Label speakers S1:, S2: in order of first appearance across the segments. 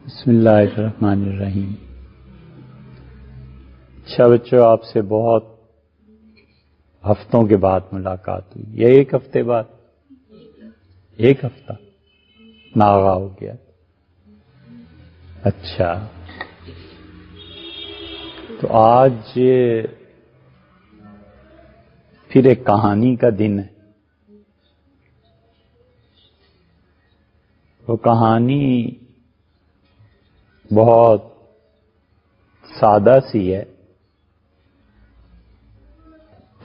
S1: بسم اللہ الرحمن الرحیم۔ اچھا بچوں، آپ سے بہت ہفتوں کے بعد ملاقات ہوئی، یہ ایک ہفتے بعد، ایک ہفتہ ناغا ہو گیا۔ اچھا، تو آج پھر ایک کہانی کا دن ہے۔ وہ کہانی بہت سادہ سی ہے۔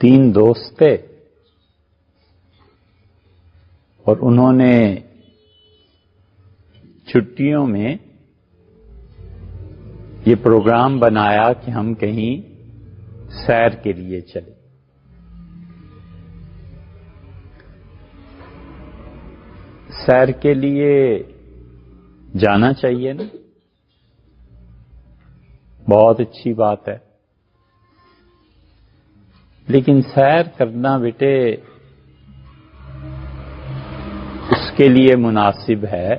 S1: تین دوست تھے اور انہوں نے چھٹیوں میں یہ پروگرام بنایا کہ ہم کہیں سیر کے لیے چلیں۔ سیر کے لیے جانا چاہیے نا، بہت اچھی بات ہے، لیکن سیر کرنا بیٹے اس کے لیے مناسب ہے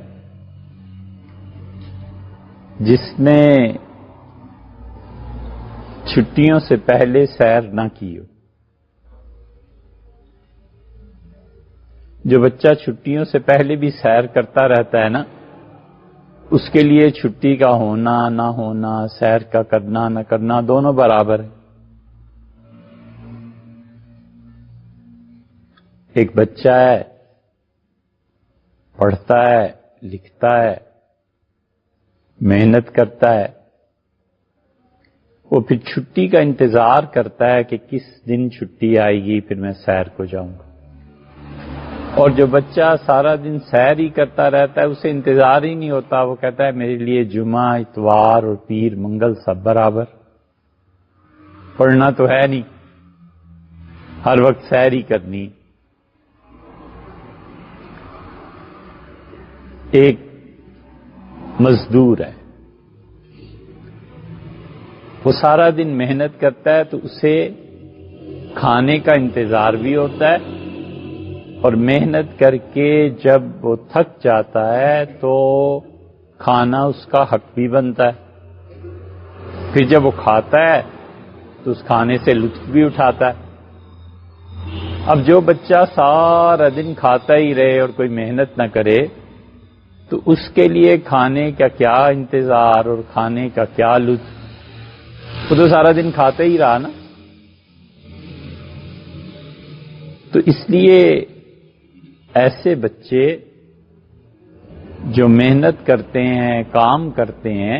S1: جس نے چھٹیوں سے پہلے سیر نہ کی ہو۔ جو بچہ چھٹیوں سے پہلے بھی سیر کرتا رہتا ہے نا، اس کے لیے چھٹی کا ہونا نہ ہونا، سیر کا کرنا نہ کرنا دونوں برابر ہے۔ ایک بچہ ہے، پڑھتا ہے، لکھتا ہے، محنت کرتا ہے، وہ پھر چھٹی کا انتظار کرتا ہے کہ کس دن چھٹی آئے گی پھر میں سیر کو جاؤں گا۔ اور جو بچہ سارا دن سیر ہی کرتا رہتا ہے اسے انتظار ہی نہیں ہوتا، وہ کہتا ہے میرے لیے جمعہ، اتوار اور پیر منگل سب برابر، پڑھنا تو ہے نہیں، ہر وقت سیر ہی کرنی۔ ایک مزدور ہے، وہ سارا دن محنت کرتا ہے تو اسے کھانے کا انتظار بھی ہوتا ہے، اور محنت کر کے جب وہ تھک جاتا ہے تو کھانا اس کا حق بھی بنتا ہے، پھر جب وہ کھاتا ہے تو اس کھانے سے لطف بھی اٹھاتا ہے۔ اب جو بچہ سارا دن کھاتا ہی رہے اور کوئی محنت نہ کرے تو اس کے لیے کھانے کا کیا انتظار اور کھانے کا کیا لطف، وہ تو سارا دن کھاتا ہی رہا نا۔ تو اس لیے ایسے بچے جو محنت کرتے ہیں، کام کرتے ہیں،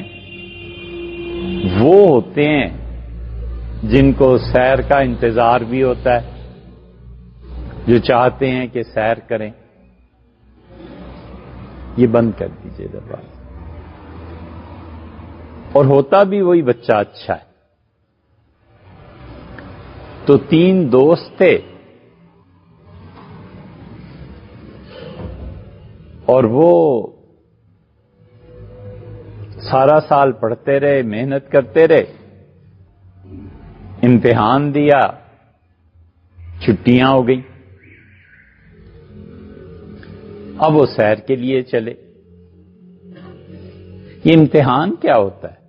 S1: وہ ہوتے ہیں جن کو سیر کا انتظار بھی ہوتا ہے، جو چاہتے ہیں کہ سیر کریں۔ یہ بند کر دیجئے دروازہ۔ اور ہوتا بھی وہی بچہ اچھا ہے۔ تو تین دوست تھے اور وہ سارا سال پڑھتے رہے، محنت کرتے رہے، امتحان دیا، چھٹیاں ہو گئی، اب وہ سیر کے لیے چلے۔ یہ امتحان کیا ہوتا ہے؟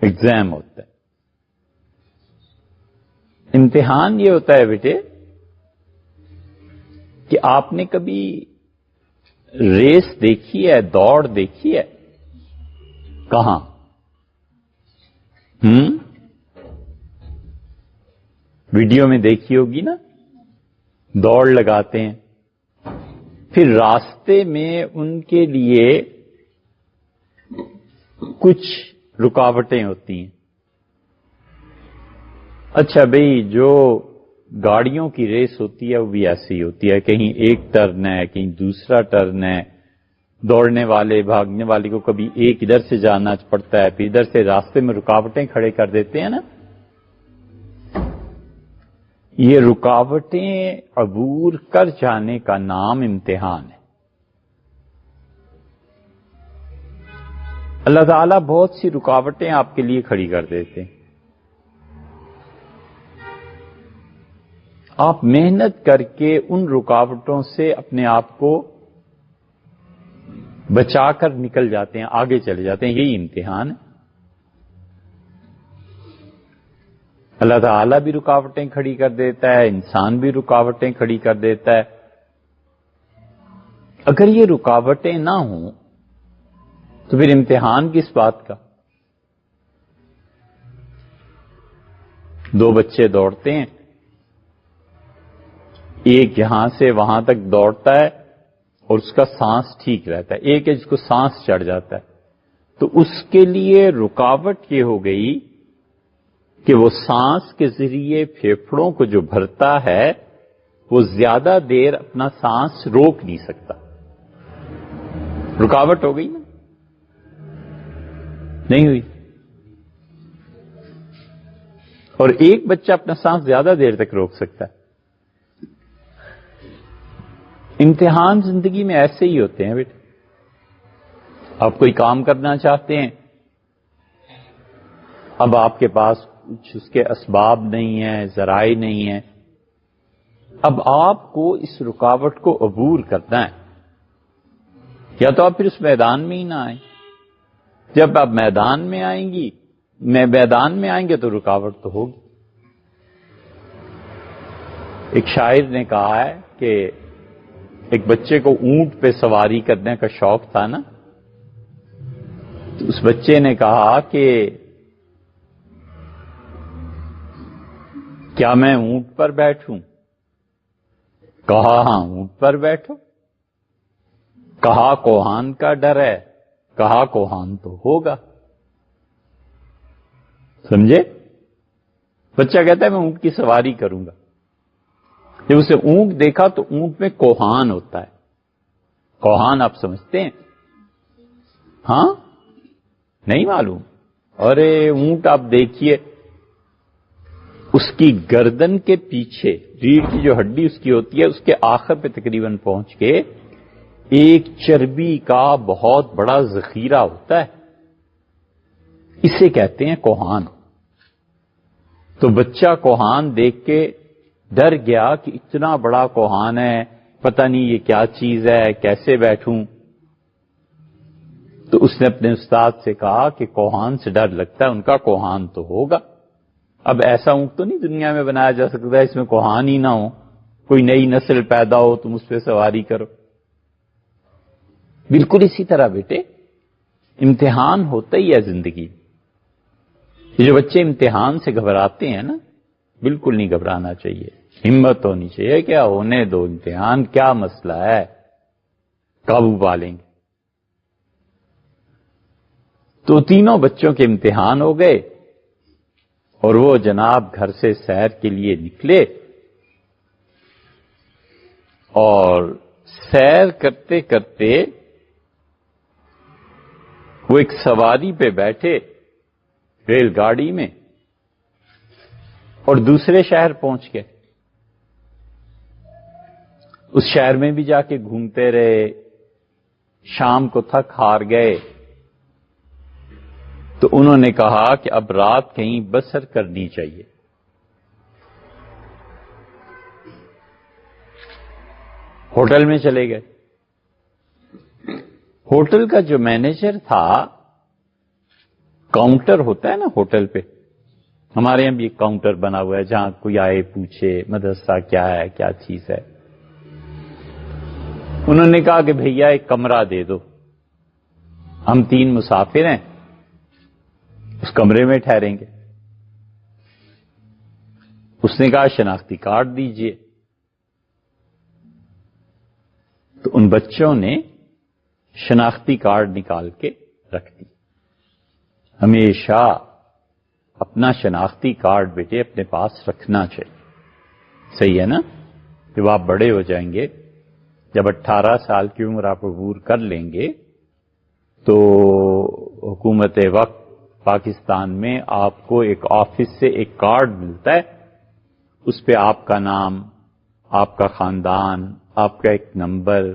S1: ایگزام ہوتا ہے۔ امتحان یہ ہوتا ہے بیٹے کہ آپ نے کبھی ریس دیکھی ہے، دوڑ دیکھی ہے؟ کہاں؟ ویڈیو میں دیکھی ہوگی نا، دوڑ لگاتے ہیں، پھر راستے میں ان کے لیے کچھ رکاوٹیں ہوتی ہیں۔ اچھا بھئی، جو گاڑیوں کی ریس ہوتی ہے وہ بھی ایسی ہوتی ہے، کہیں ایک ٹرن ہے، کہیں دوسرا ٹرن ہے، دوڑنے والے، بھاگنے والے کو کبھی ایک ادھر سے جانا پڑتا ہے، پھر ادھر سے راستے میں رکاوٹیں کھڑے کر دیتے ہیں نا۔ یہ رکاوٹیں عبور کر جانے کا نام امتحان ہے۔ اللہ تعالیٰ بہت سی رکاوٹیں آپ کے لیے کھڑی کر دیتے ہیں، آپ محنت کر کے ان رکاوٹوں سے اپنے آپ کو بچا کر نکل جاتے ہیں، آگے چلے جاتے ہیں. یہی امتحان ہے. اللہ تعالیٰ بھی رکاوٹیں کھڑی کر دیتا ہے، انسان بھی رکاوٹیں کھڑی کر دیتا ہے. اگر یہ رکاوٹیں نہ ہوں تو پھر امتحان کس بات کا؟ دو بچے دوڑتے ہیں، ایک یہاں سے وہاں تک دوڑتا ہے اور اس کا سانس ٹھیک رہتا ہے، ایک ہے جس کو سانس چڑھ جاتا ہے. تو اس کے لیے رکاوٹ یہ ہو گئی کہ وہ سانس کے ذریعے پھیپھڑوں کو جو بھرتا ہے وہ زیادہ دیر اپنا سانس روک نہیں سکتا. رکاوٹ ہو گئی نا؟ نہیں ہوئی. اور ایک بچہ اپنا سانس زیادہ دیر تک روک سکتا ہے. امتحان زندگی میں ایسے ہی ہوتے ہیں بیٹے. آپ کوئی کام کرنا چاہتے ہیں، اب آپ کے پاس کچھ اس کے اسباب نہیں ہیں، ذرائع نہیں ہیں. اب آپ کو اس رکاوٹ کو عبور کرنا ہے. یا تو آپ پھر اس میدان میں ہی نہ آئیں. جب آپ میدان میں آئیں گے تو رکاوٹ تو ہوگی. ایک شاعر نے کہا ہے کہ ایک بچے کو اونٹ پہ سواری کرنے کا شوق تھا نا، تو اس بچے نے کہا کہ کیا میں اونٹ پر بیٹھوں؟ کہا ہاں اونٹ پر بیٹھو. کہا کوہان کا ڈر ہے؟ کہا کوہان تو ہوگا. سمجھے؟ بچہ کہتا ہے میں اونٹ کی سواری کروں گا. جب اسے اونٹ دیکھا تو اونٹ میں کوہان ہوتا ہے. کوہان آپ سمجھتے ہیں؟ ہاں نہیں معلوم؟ ارے اونٹ آپ دیکھیے، اس کی گردن کے پیچھے ریڑھ کی جو ہڈی اس کی ہوتی ہے، اس کے آخر پہ تقریباً پہنچ کے ایک چربی کا بہت بڑا ذخیرہ ہوتا ہے. اسے کہتے ہیں کوہان. تو بچہ کوہان دیکھ کے ڈر گیا کہ اتنا بڑا کوہان ہے، پتہ نہیں یہ کیا چیز ہے، کیسے بیٹھوں. تو اس نے اپنے استاد سے کہا کہ کوہان سے ڈر لگتا ہے، ان کا کوہان تو ہوگا. اب ایسا اونٹ تو نہیں دنیا میں بنایا جا سکتا ہے اس میں کوہان ہی نہ ہو. کوئی نئی نسل پیدا ہو تم اس پہ سواری کرو. بالکل اسی طرح بیٹے امتحان ہوتا ہی ہے زندگی. یہ جو بچے امتحان سے گھبراتے ہیں نا، بالکل نہیں گھبرانا چاہیے. ہمت ہونی چاہیے، کیا ہونے دو امتحان، کیا مسئلہ ہے، قابو پا لیں گے. تو تینوں بچوں کے امتحان ہو گئے اور وہ جناب گھر سے سیر کے لیے نکلے، اور سیر کرتے کرتے وہ ایک سواری پہ بیٹھے ریل گاڑی میں اور دوسرے شہر پہنچ گئے. اس شہر میں بھی جا کے گھومتے رہے. شام کو تھک ہار گئے تو انہوں نے کہا کہ اب رات کہیں بسر کرنی چاہیے. ہوٹل میں چلے گئے. ہوٹل کا جو مینیجر تھا، کاؤنٹر ہوتا ہے نا ہوٹل پہ، ہمارے یہاں بھی ایک کاؤنٹر بنا ہوا ہے جہاں کوئی آئے پوچھے مدرسہ کیا ہے، کیا چیز ہے. انہوں نے کہا کہ بھیا ایک کمرہ دے دو، ہم 3 مسافر ہیں، اس کمرے میں ٹھہریں گے. اس نے کہا شناختی کارڈ دیجئے. تو ان بچوں نے شناختی کارڈ نکال کے رکھ دی. ہمیشہ اپنا شناختی کارڈ بیٹے اپنے پاس رکھنا چاہیے. صحیح ہے نا؟ جب آپ بڑے ہو جائیں گے، جب 18 سال کی عمر آپ عبور کر لیں گے، تو حکومت وقت پاکستان میں آپ کو ایک آفس سے ایک کارڈ ملتا ہے. اس پہ آپ کا نام، آپ کا خاندان، آپ کا ایک نمبر،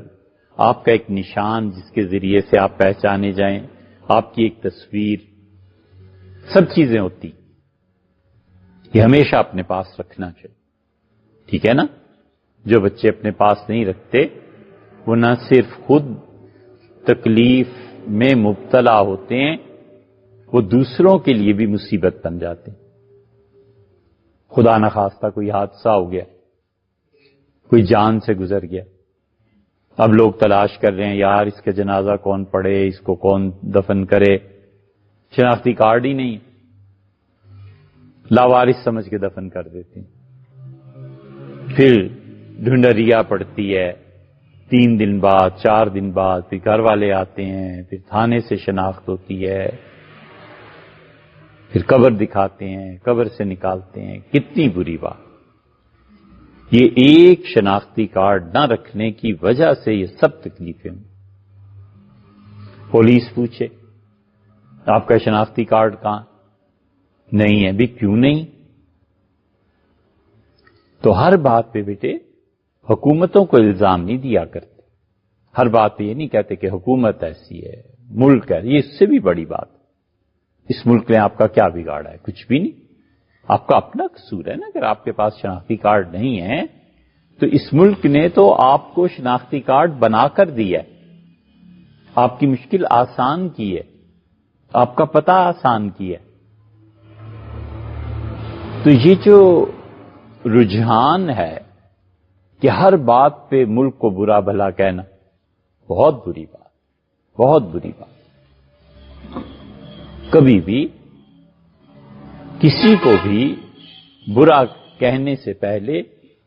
S1: آپ کا ایک نشان جس کے ذریعے سے آپ پہچانے جائیں، آپ کی ایک تصویر، سب چیزیں ہوتی. یہ ہمیشہ اپنے پاس رکھنا چاہیے. ٹھیک ہے نا؟ جو بچے اپنے پاس نہیں رکھتے وہ نہ صرف خود تکلیف میں مبتلا ہوتے ہیں وہ دوسروں کے لیے بھی مصیبت بن جاتے ہیں. خدا نخواستہ کوئی حادثہ ہو گیا، کوئی جان سے گزر گیا، اب لوگ تلاش کر رہے ہیں یار اس کا جنازہ کون پڑھے، اس کو کون دفن کرے، شناختی کارڈ ہی نہیں، لاوارث سمجھ کے دفن کر دیتے ہیں. پھر ڈھونڈریا پڑتی ہے، 3 دن بعد 4 دن بعد پھر گھر والے آتے ہیں، پھر تھانے سے شناخت ہوتی ہے، پھر قبر دکھاتے ہیں، قبر سے نکالتے ہیں. کتنی بری بات. یہ ایک شناختی کارڈ نہ رکھنے کی وجہ سے یہ سب تکلیفیں ہیں. پولیس پوچھے آپ کا شناختی کارڈ کہاں؟ نہیں ہے. بھی کیوں نہیں؟ تو ہر بات پہ بیٹے حکومتوں کو الزام نہیں دیا کرتے. ہر بات پہ یہ نہیں کہتے کہ حکومت ایسی ہے، ملک ہے. یہ اس سے بھی بڑی بات. اس ملک نے آپ کا کیا بگاڑا ہے؟ کچھ بھی نہیں. آپ کا اپنا قصور ہے نا. اگر آپ کے پاس شناختی کارڈ نہیں ہے تو اس ملک نے تو آپ کو شناختی کارڈ بنا کر دیا ہے، آپ کی مشکل آسان کی ہے، آپ کا پتہ آسان کیا ہے. تو یہ جو رجحان ہے کہ ہر بات پہ ملک کو برا بھلا کہنا، بہت بری بات، بہت بری بات. کبھی بھی کسی کو بھی برا کہنے سے پہلے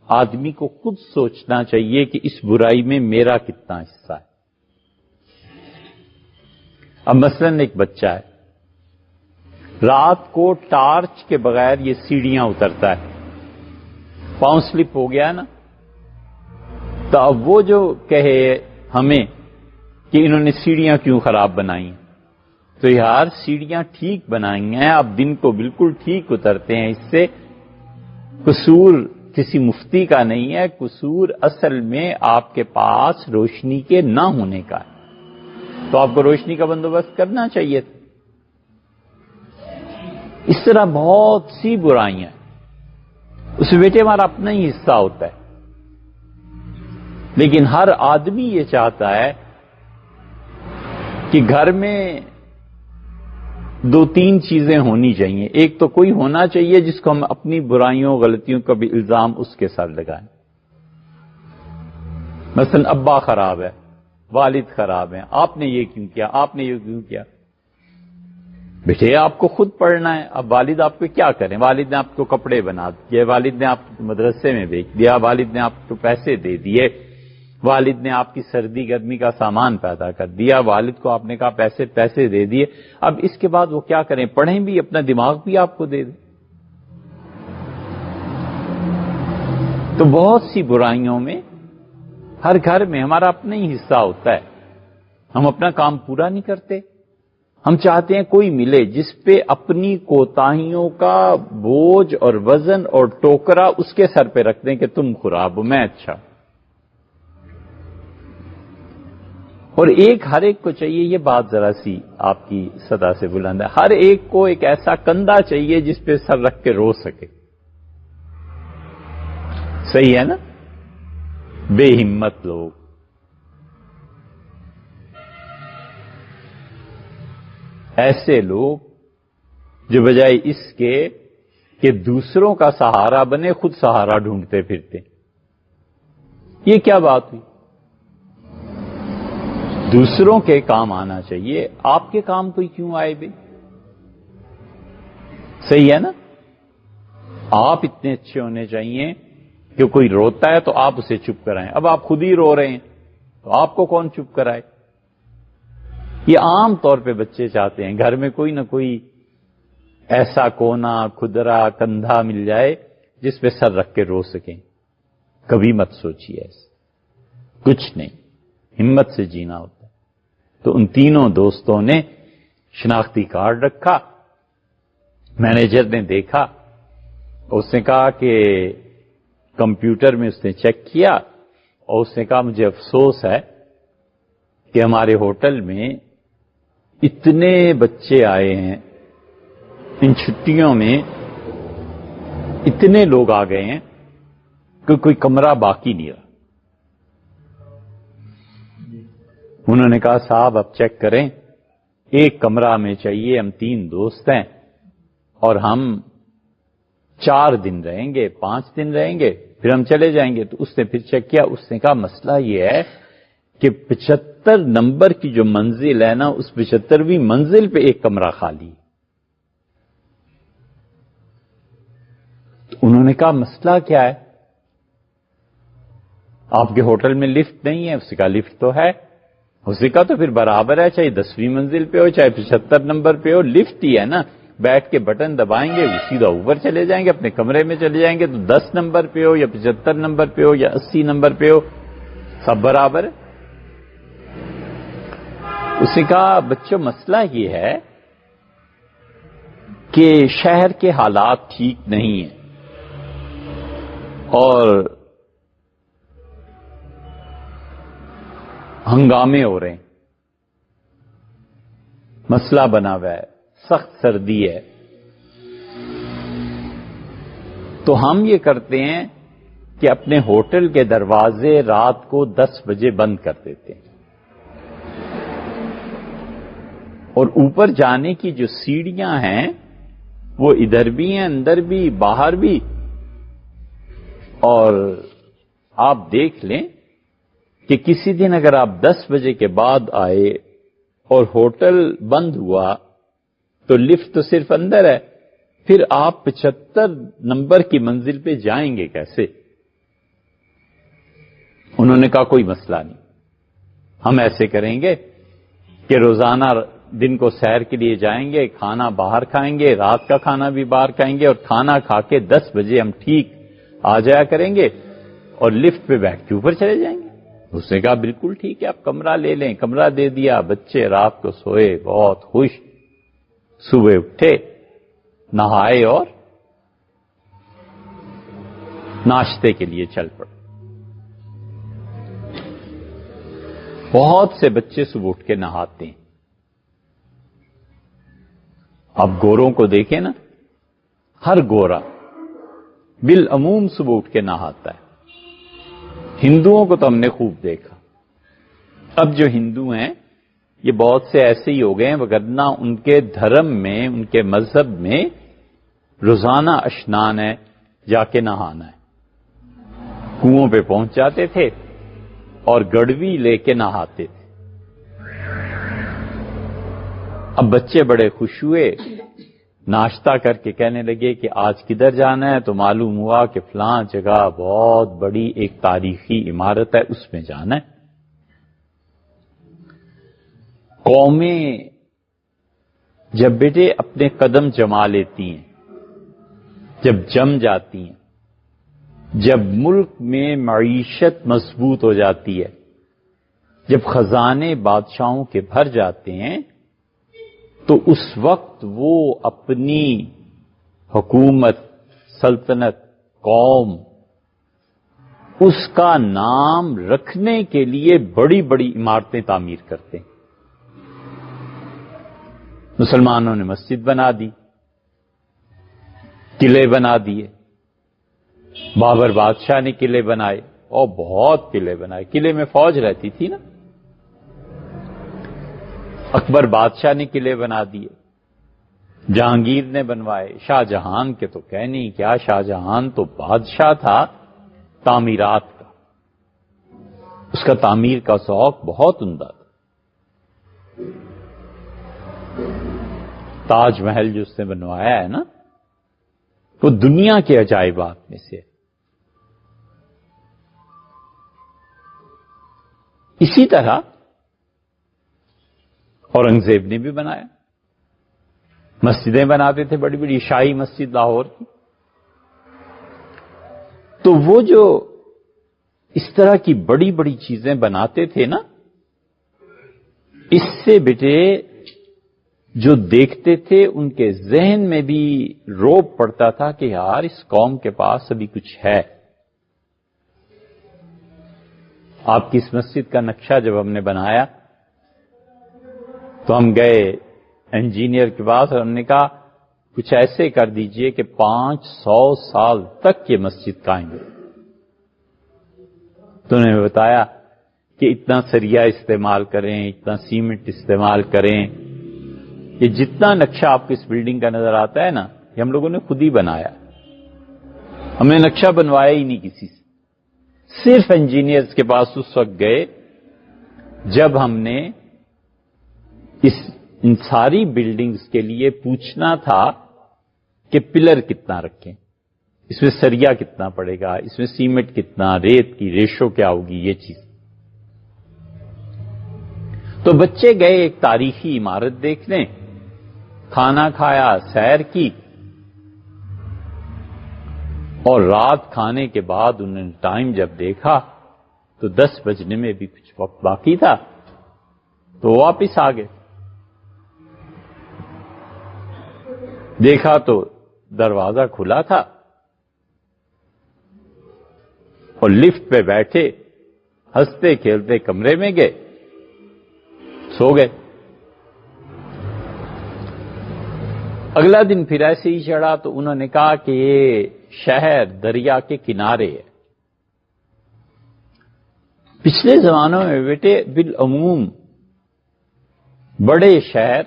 S1: آدمی کو خود سوچنا چاہیے کہ اس برائی میں میرا کتنا حصہ ہے. اب مثلاً ایک بچہ ہے، رات کو ٹارچ کے بغیر یہ سیڑھیاں اترتا ہے، پاؤں سلپ ہو گیا نا، تو اب وہ جو کہے ہمیں کہ انہوں نے سیڑھیاں کیوں خراب بنائی، تو یار سیڑھیاں ٹھیک بنائی ہیں، آپ دن کو بالکل ٹھیک اترتے ہیں. اس سے قصور کسی مفتی کا نہیں ہے، قصور اصل میں آپ کے پاس روشنی کے نہ ہونے کا ہے. تو آپ کو روشنی کا بندوبست کرنا چاہیے تھا. اس طرح بہت سی برائیاں، اس بیٹے ہمارا اپنا ہی حصہ ہوتا ہے. لیکن ہر آدمی یہ چاہتا ہے کہ گھر میں 2-3 چیزیں ہونی چاہیے. ایک تو کوئی ہونا چاہیے جس کو ہم اپنی برائیوں غلطیوں کا بھی الزام اس کے ساتھ لگائیں. مثلا ابا خراب ہے، والد خراب ہیں، آپ نے یہ کیوں کیا، آپ نے یہ کیوں کیا. بیٹے آپ کو خود پڑھنا ہے. اب والد آپ کو کیا کریں؟ والد نے آپ کو کپڑے بنا دیے، والد نے آپ کو مدرسے میں بھیج دیا، والد نے آپ کو پیسے دے دیے، والد نے آپ کی سردی گرمی کا سامان پیدا کر دیا، والد کو آپ نے کہا پیسے دے دیے. اب اس کے بعد وہ کیا کریں؟ پڑھیں بھی، اپنا دماغ بھی آپ کو دے دیں. تو بہت سی برائیوں میں ہر گھر میں ہمارا اپنا ہی حصہ ہوتا ہے. ہم اپنا کام پورا نہیں کرتے. ہم چاہتے ہیں کوئی ملے جس پہ اپنی کوتاہیوں کا بوجھ اور وزن اور ٹوکرا اس کے سر پہ رکھ دیں کہ تم خراب ہو، میں اچھا. اور ہر ایک کو چاہیے، یہ بات ذرا سی آپ کی صدا سے بلند ہے، ہر ایک کو ایک ایسا کندھا چاہیے جس پہ سر رکھ کے رو سکے. صحیح ہے نا؟ بے ہمت لوگ، ایسے لوگ جو بجائے اس کے کہ دوسروں کا سہارا بنے خود سہارا ڈھونڈتے پھرتے. یہ کیا بات ہوئی؟ دوسروں کے کام آنا چاہیے، آپ کے کام کوئی کیوں آئے بے؟ صحیح ہے نا؟ آپ اتنے اچھے ہونے چاہیے کہ کوئی روتا ہے تو آپ اسے چپ کرائیں. اب آپ خود ہی رو رہے ہیں تو آپ کو کون چپ کرائے؟ یہ عام طور پہ بچے چاہتے ہیں گھر میں کوئی نہ کوئی ایسا کونا کھدرا کندھا مل جائے جس پہ سر رکھ کے رو سکیں. کبھی مت سوچیے ایسے، کچھ نہیں، ہمت سے جینا ہوتا ہے. تو ان تینوں دوستوں نے شناختی کارڈ رکھا. مینیجر نے دیکھا، اس نے کہا کہ کمپیوٹر میں اس نے چیک کیا اور اس نے کہا مجھے افسوس ہے کہ ہمارے ہوٹل میں اتنے بچے آئے ہیں، ان چھٹیوں میں اتنے لوگ آ گئے ہیں کہ کوئی کمرہ باقی نہیں رہا. انہوں نے کہا صاحب اب چیک کریں، ایک کمرہ میں چاہیے، ہم 3 دوست ہیں اور ہم 4 دن رہیں گے، 5 دن رہیں گے، پھر ہم چلے جائیں گے۔ تو اس نے پھر چیک کیا، اس نے کہا مسئلہ یہ ہے کہ 75 نمبر کی جو منزل ہے نا، اس 75ویں منزل پہ ایک کمرہ خالی۔ تو انہوں نے کہا مسئلہ کیا ہے؟ آپ کے ہوٹل میں لفٹ نہیں ہے؟ اس نے کہا لفٹ تو ہے۔ اس نے کہا تو پھر برابر ہے، چاہے 10ویں منزل پہ ہو چاہے 75 نمبر پہ ہو، لفٹ ہی ہے نا، بیٹھ کے بٹن دبائیں گے سیدھا اوپر چلے جائیں گے، اپنے کمرے میں چلے جائیں گے، تو 10 نمبر پہ ہو یا 75 نمبر پہ ہو یا 80 نمبر پہ ہو، سب برابر ہے۔ اس نے کہا بچوں مسئلہ یہ ہے کہ شہر کے حالات ٹھیک نہیں ہیں اور ہنگامے ہو رہے ہیں، مسئلہ بنا ہوا ہے، سخت سردی ہے، تو ہم یہ کرتے ہیں کہ اپنے ہوٹل کے دروازے رات کو 10 بجے بند کر دیتے ہیں اور اوپر جانے کی جو سیڑھیاں ہیں وہ ادھر بھی ہیں، اندر بھی باہر بھی، اور آپ دیکھ لیں کہ کسی دن اگر آپ 10 بجے کے بعد آئے اور ہوٹل بند ہوا تو لفٹ تو صرف اندر ہے، پھر آپ 75 نمبر کی منزل پہ جائیں گے کیسے؟ انہوں نے کہا کوئی مسئلہ نہیں، ہم ایسے کریں گے کہ روزانہ دن کو سیر کے لیے جائیں گے، کھانا باہر کھائیں گے، رات کا کھانا بھی باہر کھائیں گے، اور کھانا کھا کے 10 بجے ہم ٹھیک آ جایا کریں گے اور لفٹ پہ بیٹھ کے اوپر چلے جائیں گے۔ اس نے کہا بالکل ٹھیک ہے، آپ کمرہ لے لیں۔ کمرہ دے دیا، بچے رات کو سوئے بہت خوش، صبح اٹھے، نہائے اور ناشتے کے لیے چل پڑے۔ بہت سے بچے صبح اٹھ کے نہاتے ہیں۔ اب گوروں کو دیکھیں نا، ہر گورا بالعموم صبح اٹھ کے نہاتا ہے۔ ہندوؤں کو تو ہم نے خوب دیکھا، اب جو ہندو ہیں یہ بہت سے ایسے ہی ہو گئے ہیں، وگرنہ ان کے دھرم میں، ان کے مذہب میں روزانہ اشنان ہے، جا کے نہانا ہے۔ کنویں پہ پہنچ جاتے تھے اور گڑوی لے کے نہاتے تھے۔ اب بچے بڑے خوش ہوئے، ناشتہ کر کے کہنے لگے کہ آج کدھر جانا ہے؟ تو معلوم ہوا کہ فلاں جگہ بہت بڑی ایک تاریخی عمارت ہے، اس میں جانا ہے۔ قومیں جب بیٹے اپنے قدم جما لیتی ہیں، جب جم جاتی ہیں، جب ملک میں معیشت مضبوط ہو جاتی ہے، جب خزانے بادشاہوں کے بھر جاتے ہیں، تو اس وقت وہ اپنی حکومت، سلطنت، قوم، اس کا نام رکھنے کے لیے بڑی بڑی عمارتیں تعمیر کرتے ہیں۔ مسلمانوں نے مسجد بنا دی، قلعے بنا دیے، بابر بادشاہ نے قلعے بنائے اور بہت قلعے بنائے۔ قلعے میں فوج رہتی تھی نا۔ اکبر بادشاہ نے قلعے بنا دیے، جہانگیر نے بنوائے، شاہ جہان کے تو کہنے ہی کیا، شاہ جہان تو بادشاہ تھا تعمیرات کا، اس کا تعمیر کا ذوق بہت عمدہ تھا۔ تاج محل جو اس نے بنوایا ہے نا، وہ دنیا کے عجائبات میں سے ہے۔ اسی طرح اورنگزیب نے بھی بنایا، مسجدیں بناتے تھے بڑی بڑی، شاہی مسجد لاہور کی۔ تو وہ جو اس طرح کی بڑی بڑی چیزیں بناتے تھے نا، اس سے بیٹے جو دیکھتے تھے ان کے ذہن میں بھی روب پڑتا تھا کہ یار اس قوم کے پاس ابھی کچھ ہے۔ آپ کی اس مسجد کا نقشہ جب ہم نے بنایا تو ہم گئے انجینئر کے پاس اور ہم نے کہا کچھ ایسے کر دیجئے کہ 500 سال تک یہ مسجد قائم ہے۔ تو انہوں نے بتایا کہ اتنا سریا استعمال کریں، اتنا سیمنٹ استعمال کریں. یہ جتنا نقشہ آپ کو اس بلڈنگ کا نظر آتا ہے نا، یہ ہم لوگوں نے خود ہی بنایا. ہم نے نقشہ بنوایا ہی نہیں کسی سے، صرف انجینئرز کے پاس اس وقت گئے جب ہم نے ان ساری بلڈنگز کے لیے پوچھنا تھا کہ پلر کتنا رکھیں، اس میں سریا کتنا پڑے گا، اس میں سیمنٹ کتنا، ریت کی ریشو کیا ہوگی، یہ چیز. تو بچے گئے ایک تاریخی عمارت دیکھنے، کھانا کھایا، سیر کی، اور رات کھانے کے بعد انہوں نے ٹائم جب دیکھا تو 10 بجنے میں بھی کچھ وقت باقی تھا، تو واپس آ گئے. دیکھا تو دروازہ کھلا تھا اور لفٹ پہ بیٹھے ہنستے کھیلتے کمرے میں گئے، سو گئے. اگلا دن پھر ایسے ہی چڑھا تو انہوں نے کہا کہ یہ شہر دریا کے کنارے ہے. پچھلے زمانوں میں بیٹے بالعموم بڑے شہر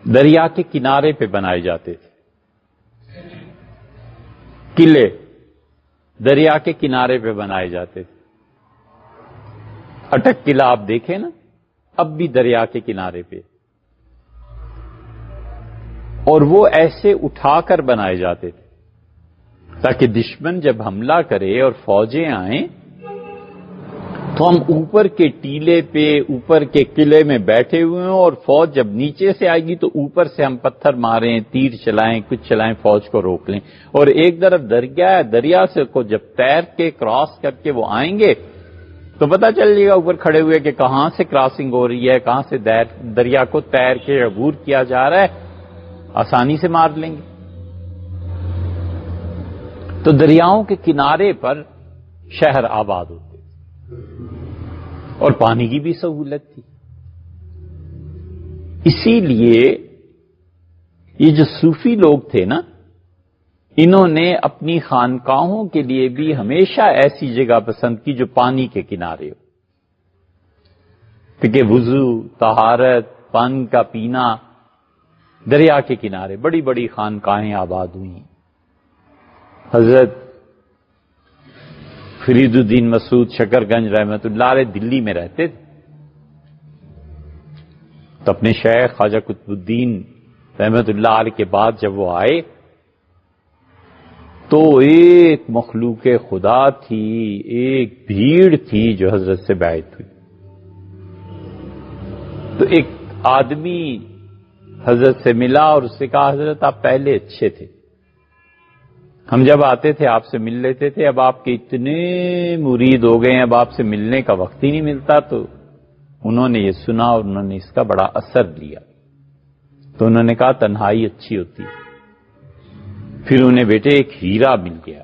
S1: دریا کے کنارے پہ بنائے جاتے تھے. قلعے دریا کے کنارے پہ بنائے جاتے تھے. اٹک قلعہ آپ دیکھیں نا، اب بھی دریا کے کنارے پہ، اور وہ ایسے اٹھا کر بنائے جاتے تھے تاکہ دشمن جب حملہ کرے اور فوجیں آئیں تو ہم اوپر کے ٹیلے پہ، اوپر کے قلعے میں بیٹھے ہوئے ہوں، اور فوج جب نیچے سے آئے گی تو اوپر سے ہم پتھر ماریں، تیر چلائیں، کچھ چلائیں، فوج کو روک لیں. اور ایک طرف دریا ہے، دریا سے کو جب تیر کے کراس کر کے وہ آئیں گے تو پتہ چل جائے گا اوپر کھڑے ہوئے کہ کہاں سے کراسنگ ہو رہی ہے، کہاں سے دریا کو تیر کے عبور کیا جا رہا ہے، آسانی سے مار لیں گے. تو دریاؤں کے کنارے پر شہر آباد ہوتے اور پانی کی بھی سہولت تھی. اسی لیے یہ جو صوفی لوگ تھے نا، انہوں نے اپنی خانقاہوں کے لیے بھی ہمیشہ ایسی جگہ پسند کی جو پانی کے کنارے ہو، کیونکہ وضو، طہارت، پانی کا پینا دریا کے کنارے. بڑی بڑی خانقاہیں آباد ہوئی. حضرت فرید الدین مسعود شکر گنج رحمت اللہ علیہ دلی میں رہتے تھے، تو اپنے شیخ خواجہ قطب الدین رحمت اللہ علیہ کے بعد جب وہ آئے تو ایک مخلوق خدا تھی، ایک بھیڑ تھی جو حضرت سے بیعت ہوئی. تو ایک آدمی حضرت سے ملا اور اس سے کہا حضرت آپ پہلے اچھے تھے، ہم جب آتے تھے آپ سے مل لیتے تھے، اب آپ کے اتنے مرید ہو گئے ہیں، اب آپ سے ملنے کا وقت ہی نہیں ملتا. تو انہوں نے یہ سنا اور انہوں نے اس کا بڑا اثر لیا. تو انہوں نے کہا تنہائی اچھی ہوتی ہے. پھر انہیں بیٹے ایک ہیرا مل گیا،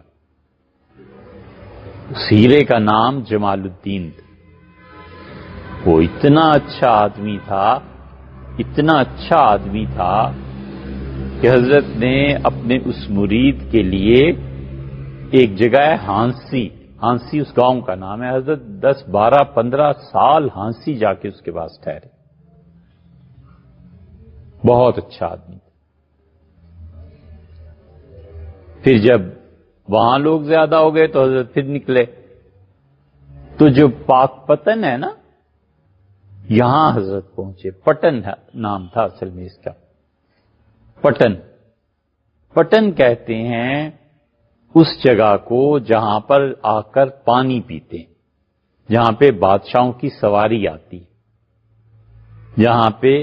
S1: اس ہیرے کا نام جمال الدین تھا. وہ اتنا اچھا آدمی تھا، اتنا اچھا آدمی تھا کہ حضرت نے اپنے اس مرید کے لیے ایک جگہ ہے ہانسی اس گاؤں کا نام ہے، حضرت 10 12 15 سال ہانسی جا کے اس کے پاس ٹھہرے. بہت اچھا آدمی. پھر جب وہاں لوگ زیادہ ہو گئے تو حضرت پھر نکلے. تو جو پاک پتن ہے نا، یہاں حضرت پہنچے. پٹن نام تھا اصل میں اس کا. پٹن کہتے ہیں اس جگہ کو جہاں پر آ کر پانی پیتے ہیں، جہاں پہ بادشاہوں کی سواری آتی، جہاں پہ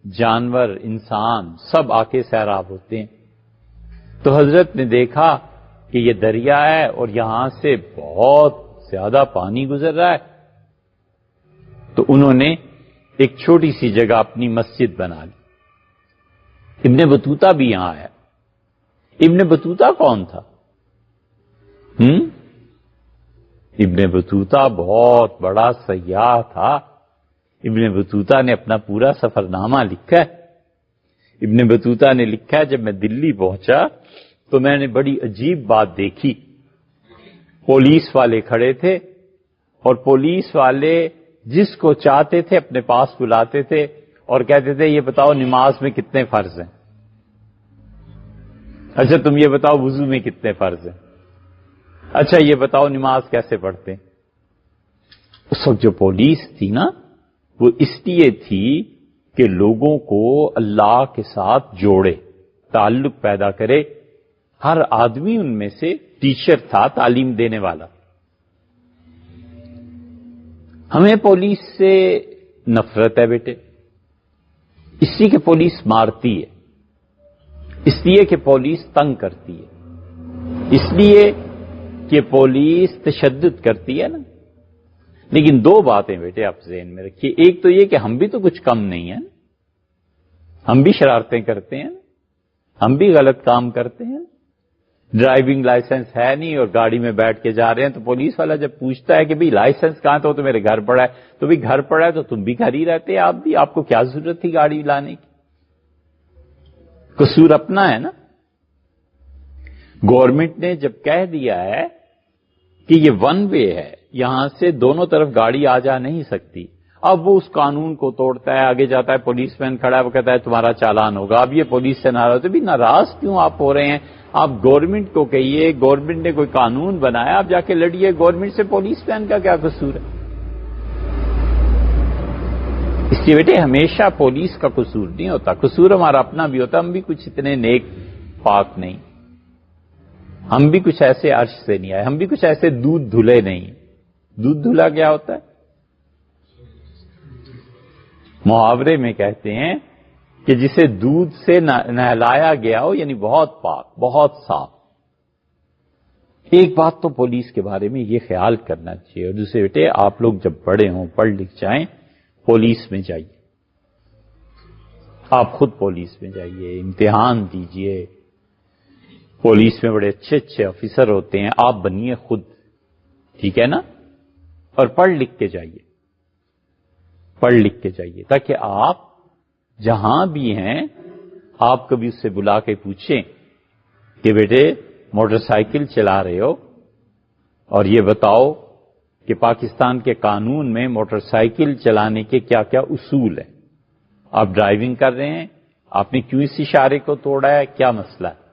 S1: جانور، انسان سب آ کے سیراب ہوتے ہیں. تو حضرت نے دیکھا کہ یہ دریا ہے اور یہاں سے بہت زیادہ پانی گزر رہا ہے، تو انہوں نے ایک چھوٹی سی جگہ اپنی مسجد بنا لی. ابن بطوطہ بھی یہاں ہے. ابن بطوطہ کون تھا؟ ابن بطوطہ بہت بڑا سیاح تھا. ابن بطوطہ نے اپنا پورا سفر نامہ لکھا ہے. ابن بطوطہ نے لکھا ہے جب میں دلی پہنچا تو میں نے بڑی عجیب بات دیکھی. پولیس والے کھڑے تھے اور پولیس والے جس کو چاہتے تھے اپنے پاس بلاتے تھے اور کہتے تھے یہ بتاؤ نماز میں کتنے فرض ہیں، اچھا تم یہ بتاؤ وضو میں کتنے فرض ہیں، اچھا یہ بتاؤ نماز کیسے پڑھتے ہیں۔ اس وقت جو پولیس تھی نا وہ اس لیے تھی کہ لوگوں کو اللہ کے ساتھ جوڑے، تعلق پیدا کرے۔ ہر آدمی ان میں سے ٹیچر تھا، تعلیم دینے والا۔ ہمیں پولیس سے نفرت ہے بیٹے، اس لیے کہ پولیس مارتی ہے، اس لیے کہ پولیس تنگ کرتی ہے، اس لیے کہ پولیس تشدد کرتی ہے نا۔ لیکن دو باتیں بیٹے آپ ذہن میں رکھیے، ایک تو یہ کہ ہم بھی تو کچھ کم نہیں ہیں، ہم بھی شرارتیں کرتے ہیں، ہم بھی غلط کام کرتے ہیں۔ ڈرائیونگ لائسنس ہے نہیں اور گاڑی میں بیٹھ کے جا رہے ہیں تو پولیس والا جب پوچھتا ہے کہ بھئی لائسنس کہاں تو میرے گھر پڑا ہے، تو بھی گھر پڑا ہے تو تم بھی گھر ہی رہتے، آپ کو کیا ضرورت تھی گاڑی لانے کی؟ قصور اپنا ہے نا۔ گورنمنٹ نے جب کہہ دیا ہے کہ یہ ون وے ہے، یہاں سے دونوں طرف گاڑی آ جا نہیں سکتی، اب وہ اس قانون کو توڑتا ہے، آگے جاتا ہے، پولیس مین کھڑا ہے، وہ کہتا ہے تمہارا چالان ہوگا۔ اب یہ پولیس سے ناراض ہے، بھی ناراض کیوں آپ ہو رہے ہیں؟ آپ گورنمنٹ کو کہیے، گورنمنٹ نے کوئی قانون بنایا، آپ جا کے لڑیے گورنمنٹ سے، پولیس مین کا کیا قصور ہے؟ اس لیے بیٹے ہمیشہ پولیس کا قصور نہیں ہوتا، قصور ہمارا اپنا بھی ہوتا، ہم بھی کچھ اتنے نیک پاک نہیں، ہم بھی کچھ ایسے عرش سے نہیں آئے، ہم بھی کچھ ایسے دودھ دھلے نہیں۔ دودھ دھلا کیا ہوتا ہے؟ محاورے میں کہتے ہیں کہ جسے دودھ سے نہلایا گیا ہو، یعنی بہت پاک، بہت صاف۔ ایک بات تو پولیس کے بارے میں یہ خیال کرنا چاہیے، اور دوسرے بیٹے آپ لوگ جب بڑے ہوں، پڑھ لکھ جائیں، پولیس میں جائیے، آپ خود پولیس میں جائیے، امتحان دیجئے، پولیس میں بڑے اچھے اچھے آفیسر ہوتے ہیں، آپ بنیے خود، ٹھیک ہے نا؟ اور پڑھ لکھ کے جائیے، پڑھ لکھ کے جائیے، تاکہ آپ جہاں بھی ہیں آپ کبھی اس سے بلا کے پوچھیں کہ بیٹے موٹر سائیکل چلا رہے ہو اور یہ بتاؤ کہ پاکستان کے قانون میں موٹر سائیکل چلانے کے کیا کیا اصول ہیں، آپ ڈرائیونگ کر رہے ہیں، آپ نے کیوں اس اشارے کو توڑا ہے، کیا مسئلہ ہے؟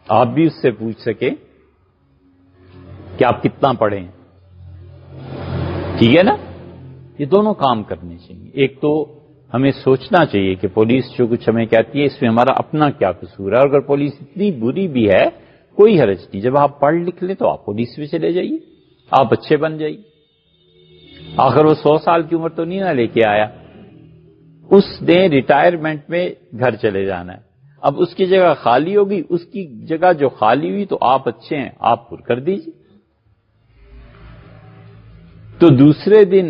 S1: آپ بھی اس سے پوچھ سکیں کہ آپ کتنا پڑھے ہیں، ٹھیک ہے نا؟ یہ دونوں کام کرنے چاہیے۔ ایک تو ہمیں سوچنا چاہیے کہ پولیس جو کچھ ہمیں کہتی ہے اس میں ہمارا اپنا کیا قصور ہے، اور اگر پولیس اتنی بری بھی ہے کوئی حرج نہیں، جب آپ پڑھ لکھ لیں تو آپ پولیس میں چلے جائیے، آپ اچھے بن جائیے۔ آخر وہ 100 سال کی عمر تو نہیں نہ لے کے آیا، اس نے ریٹائرمنٹ میں گھر چلے جانا ہے، اب اس کی جگہ خالی ہوگی، اس کی جگہ جو خالی ہوئی تو آپ اچھے ہیں، آپ پر کر دیجیے۔ تو دوسرے دن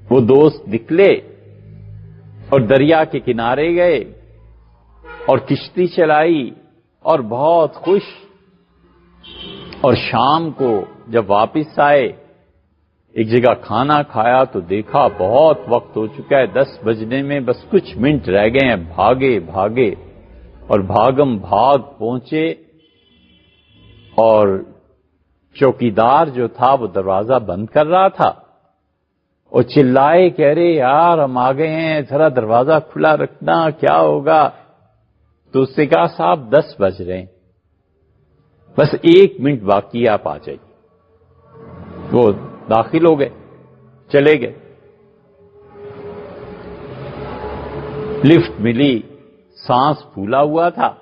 S1: وہ دوست نکلے اور دریا کے کنارے گئے اور کشتی چلائی اور بہت خوش، اور شام کو جب واپس آئے ایک جگہ کھانا کھایا تو دیکھا بہت وقت ہو چکا ہے، 10 بجنے میں بس کچھ منٹ رہ گئے ہیں، بھاگے بھاگے اور بھاگم بھاگ پہنچے، اور چوکیدار جو تھا وہ دروازہ بند کر رہا تھا اور چلائے کہہ رہے یار ہم آ گئے ہیں، ذرا دروازہ کھلا رکھنا، کیا ہوگا؟ تو اس نے کہا صاحب 10 بج رہے ہیں، بس 1 منٹ باقی، آپ آ جائیے۔ وہ داخل ہو گئے، چلے گئے، لفٹ ملی، سانس پھولا ہوا تھا،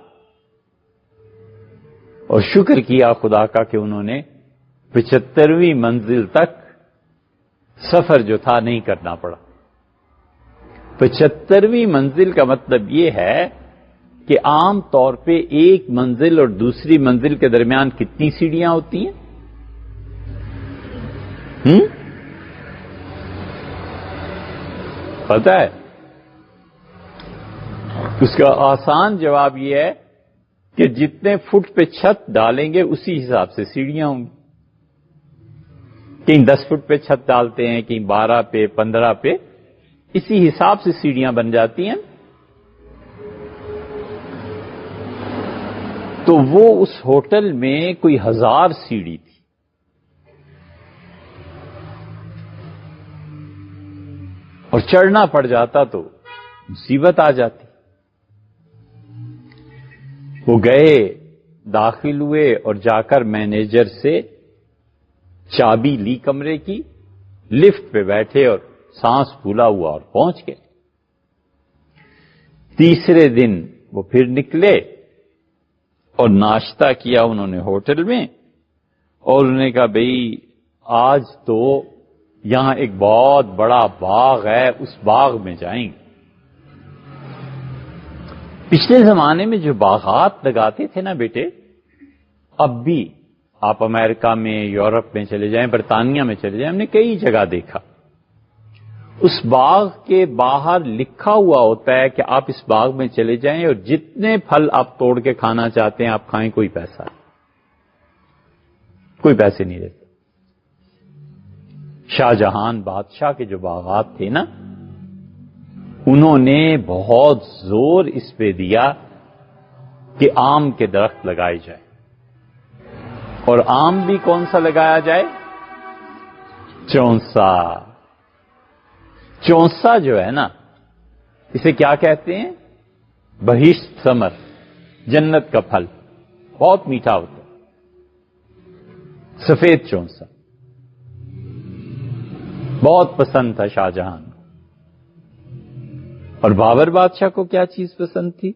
S1: اور شکر کیا خدا کا کہ انہوں نے 75ویں منزل تک سفر جو تھا نہیں کرنا پڑا۔ 75ویں منزل کا مطلب یہ ہے کہ عام طور پہ ایک منزل اور دوسری منزل کے درمیان کتنی سیڑھیاں ہوتی ہیں؟ پتہ ہے؟ اس کا آسان جواب یہ ہے کہ جتنے فٹ پہ چھت ڈالیں گے اسی حساب سے سیڑھیاں ہوں گی۔ کہیں 10 فٹ پہ چھت ڈالتے ہیں، کہیں 12 پہ، 15 پہ، اسی حساب سے سیڑھیاں بن جاتی ہیں۔ تو وہ اس ہوٹل میں کوئی 1000 سیڑھی تھی، اور چڑھنا پڑ جاتا تو مصیبت آ جاتی. وہ گئے، داخل ہوئے اور جا کر مینیجر سے چابی لی کمرے کی، لفٹ پہ بیٹھے اور سانس پھولا ہوا اور پہنچ گئے. تیسرے دن وہ پھر نکلے اور ناشتہ کیا انہوں نے ہوٹل میں، اور انہوں نے کہا بھئی آج تو یہاں ایک بہت بڑا باغ ہے، اس باغ میں جائیں گے. پچھلے زمانے میں جو باغات لگاتے تھے نا بیٹے، اب بھی آپ امریکہ میں، یورپ میں چلے جائیں، برطانیہ میں چلے جائیں، ہم نے کئی جگہ دیکھا، اس باغ کے باہر لکھا ہوا ہوتا ہے کہ آپ اس باغ میں چلے جائیں اور جتنے پھل آپ توڑ کے کھانا چاہتے ہیں آپ کھائیں، کوئی پیسہ نہیں، کوئی پیسے نہیں دیتے. شاہ جہان بادشاہ کے جو باغات تھے نا، انہوں نے بہت زور اس پہ دیا کہ آم کے درخت لگائے جائیں. اور آم بھی کون سا لگایا جائے؟ چونسا. چونسا جو ہے نا، اسے کیا کہتے ہیں؟ بہشت ثمر، جنت کا پھل، بہت میٹھا ہوتا ہے، سفید چونسا بہت پسند تھا شاہ جہان کو. اور بابر بادشاہ کو کیا چیز پسند تھی؟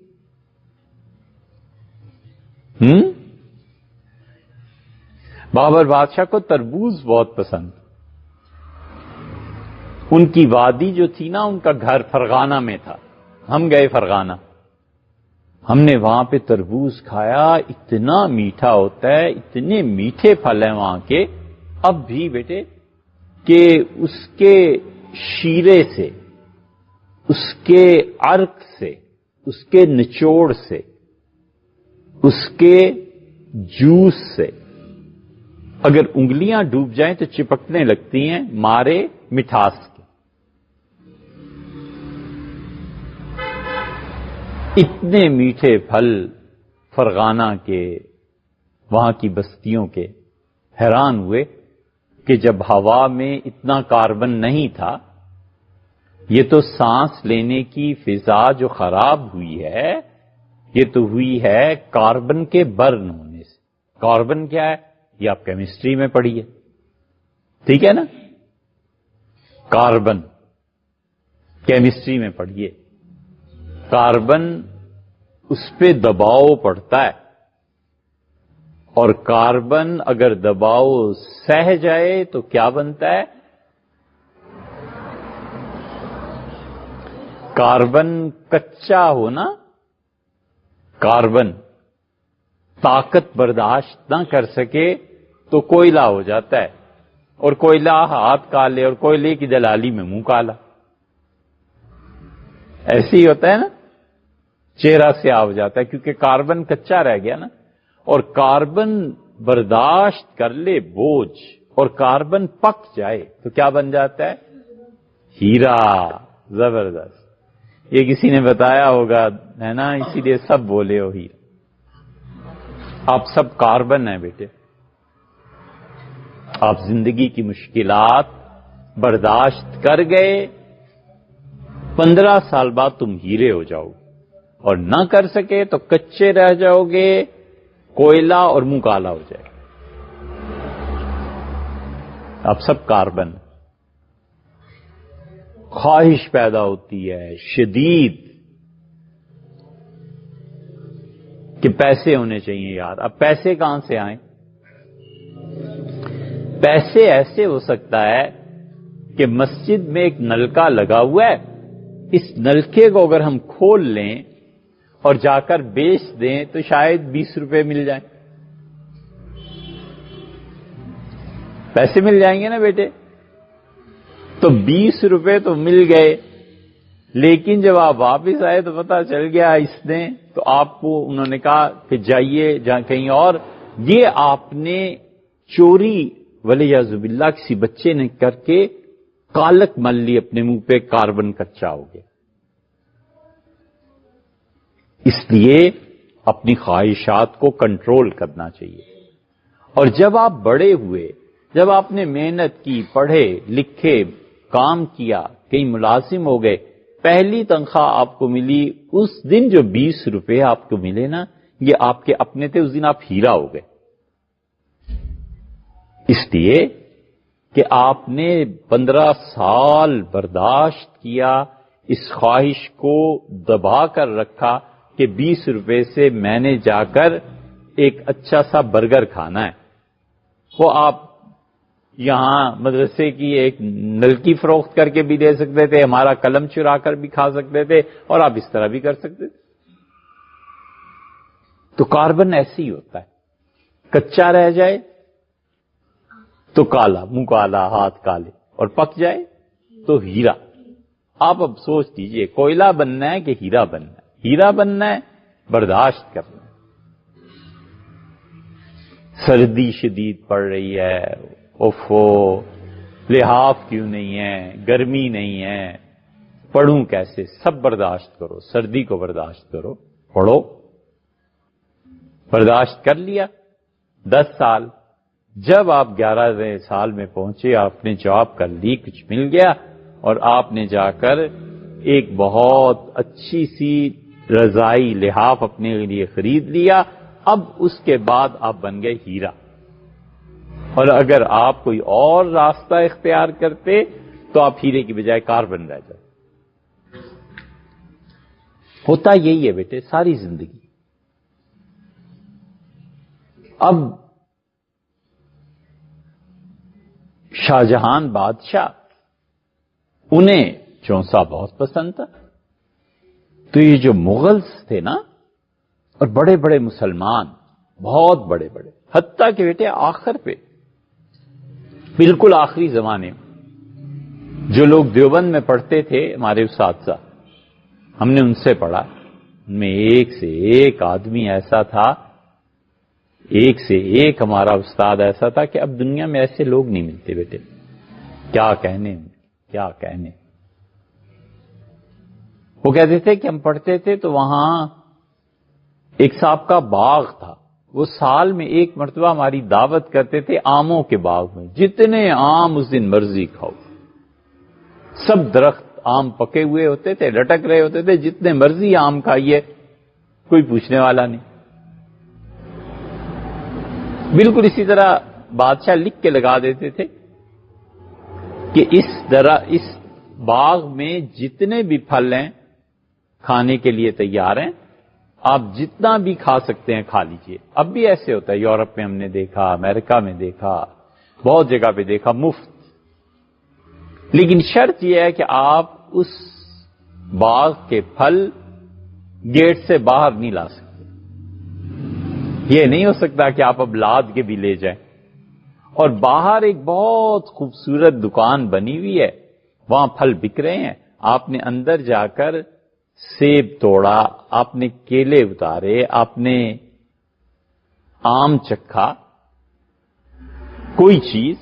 S1: بابر بادشاہ کو تربوز بہت پسند. ان کی وادی جو تھی نا، ان کا گھر فرغانہ میں تھا. ہم گئے فرغانہ، ہم نے وہاں پہ تربوز کھایا، اتنا میٹھا ہوتا ہے، اتنے میٹھے پھل ہیں وہاں کے اب بھی بیٹے، کہ اس کے شیرے سے، اس کے عرق سے، اس کے نچوڑ سے، اس کے جوس سے اگر انگلیاں ڈوب جائیں تو چپکنے لگتی ہیں مارے مٹھاس کے. اتنے میٹھے پھل فرغانہ کے، وہاں کی بستیوں کے. حیران ہوئے کہ جب ہوا میں اتنا کاربن نہیں تھا، یہ تو سانس لینے کی فضا جو خراب ہوئی ہے، یہ تو ہوئی ہے کاربن کے برن ہونے سے. کاربن کیا ہے؟ یہ آپ کیمسٹری میں پڑھیے، ٹھیک ہے نا؟ کاربن کیمسٹری میں پڑھیے. کاربن اس پہ دباؤ پڑتا ہے، اور کاربن اگر دباؤ سہ جائے تو کیا بنتا ہے؟ کاربن کچا ہونا، کاربن طاقت برداشت نہ کر سکے تو کوئلہ ہو جاتا ہے، اور کوئلہ ہاتھ کالے اور کوئلے کی دلالی میں منہ کالا. ایسے ہی ہوتا ہے نا، چہرہ سیاہ ہو جاتا ہے کیونکہ کاربن کچا رہ گیا نا. اور کاربن برداشت کر لے بوجھ اور کاربن پک جائے تو کیا بن جاتا ہے؟ ہیرا. زبردست. یہ کسی نے بتایا ہوگا ہے نا، اسی لیے سب بولے ہو ہیرا. آپ سب کاربن ہیں بیٹے. آپ زندگی کی مشکلات برداشت کر گئے، 15 سال بعد تم ہیرے ہو جاؤ گے، اور نہ کر سکے تو کچے رہ جاؤ گے، کوئلہ اور منہ کالا ہو جائے گا. آپ سب کاربن. خواہش پیدا ہوتی ہے شدید کہ پیسے ہونے چاہیے یار. اب پیسے کہاں سے آئیں؟ پیسے ایسے ہو سکتا ہے کہ مسجد میں ایک نلکا لگا ہوا ہے، اس نلکے کو اگر ہم کھول لیں اور جا کر بیچ دیں تو شاید 20 روپے مل جائیں. پیسے مل جائیں گے نا بیٹے. تو 20 روپے تو مل گئے، لیکن جب آپ واپس آئے تو پتہ چل گیا اس نے، تو آپ کو انہوں نے کہا کہ جائیے جہاں کہیں اور. یہ آپ نے چوری ولیعذ باللہ کسی بچے نے کر کے کالک مل لی اپنے منہ پہ، کاربن کچا ہو گیا. اس لیے اپنی خواہشات کو کنٹرول کرنا چاہیے. اور جب آپ بڑے ہوئے، جب آپ نے محنت کی، پڑھے لکھے، کام کیا، کہیں ملازم ہو گئے، پہلی تنخواہ آپ کو ملی، اس دن جو 20 روپے آپ کو ملے نا، یہ آپ کے اپنے تھے، اس دن آپ ہیرا ہو گئے، اس لیے کہ آپ نے 15 سال برداشت کیا، اس خواہش کو دبا کر رکھا کہ 20 روپے سے میں نے جا کر ایک اچھا سا برگر کھانا ہے۔ وہ آپ یہاں مدرسے کی ایک نلکی فروخت کر کے بھی دے سکتے تھے، ہمارا قلم چرا کر بھی کھا سکتے تھے، اور آپ اس طرح بھی کر سکتے تھے۔ تو کاربن ایسے ہی ہوتا ہے، کچا رہ جائے تو کالا، منہ کالا ہاتھ کالے، اور پک جائے تو ہیرا۔ آپ اب سوچ لیجئے، کوئلہ بننا ہے کہ ہیرا بننا ہے؟ ہیرا بننا ہے، برداشت کرنا ہے۔ سردی شدید پڑ رہی ہے، اوفو، لحاف کیوں نہیں ہے، گرمی نہیں ہے، پڑھوں کیسے؟ سب برداشت کرو، سردی کو برداشت کرو، پڑھو۔ برداشت کر لیا 10 سال، جب آپ 11ویں سال میں پہنچے، آپ نے جاب کر لی، کچھ مل گیا، اور آپ نے جا کر ایک بہت اچھی سی رضائی لحاف اپنے لیے خرید لیا۔ اب اس کے بعد آپ بن گئے ہیرا، اور اگر آپ کوئی اور راستہ اختیار کرتے تو آپ ہیرے کی بجائے کاربن رہ جاتے۔ ہوتا یہی ہے بیٹے ساری زندگی۔ اب شاہجہان بادشاہ، انہیں چونسا بہت پسند تھا، تو یہ جو مغلز تھے نا، اور بڑے بڑے مسلمان، بہت بڑے بڑے، حتیٰ کہ بیٹے آخر پہ بالکل آخری زمانے میں جو لوگ دیوبند میں پڑھتے تھے، ہمارے اساتذہ، ہم نے ان سے پڑھا، ان میں ایک سے ایک آدمی ایسا تھا، ایک سے ایک ہمارا استاد ایسا تھا کہ اب دنیا میں ایسے لوگ نہیں ملتے بیٹے، کیا کہنے، کیا کہنے۔ وہ کہتے تھے کہ ہم پڑھتے تھے تو وہاں ایک صاحب کا باغ تھا، وہ سال میں ایک مرتبہ ہماری دعوت کرتے تھے آموں کے باغ میں، جتنے آم اس دن مرضی کھاؤ، سب درخت آم پکے ہوئے ہوتے تھے، لٹک رہے ہوتے تھے، جتنے مرضی آم کھائیے، کوئی پوچھنے والا نہیں۔ بالکل اسی طرح بادشاہ لکھ کے لگا دیتے تھے کہ اس باغ میں جتنے بھی پھل ہیں کھانے کے لیے تیار ہیں، آپ جتنا بھی کھا سکتے ہیں کھا لیجئے۔ اب بھی ایسے ہوتا ہے، یورپ میں ہم نے دیکھا، امریکہ میں دیکھا، بہت جگہ پہ دیکھا، مفت۔ لیکن شرط یہ ہے کہ آپ اس باغ کے پھل گیٹ سے باہر نہیں لا سکتے۔ یہ نہیں ہو سکتا کہ آپ اب لاد کے بھی لے جائیں۔ اور باہر ایک بہت خوبصورت دکان بنی ہوئی ہے، وہاں پھل بک رہے ہیں، آپ نے اندر جا کر سیب توڑا، آپ نے کیلے اتارے، آپ نے آم چکھا، کوئی چیز،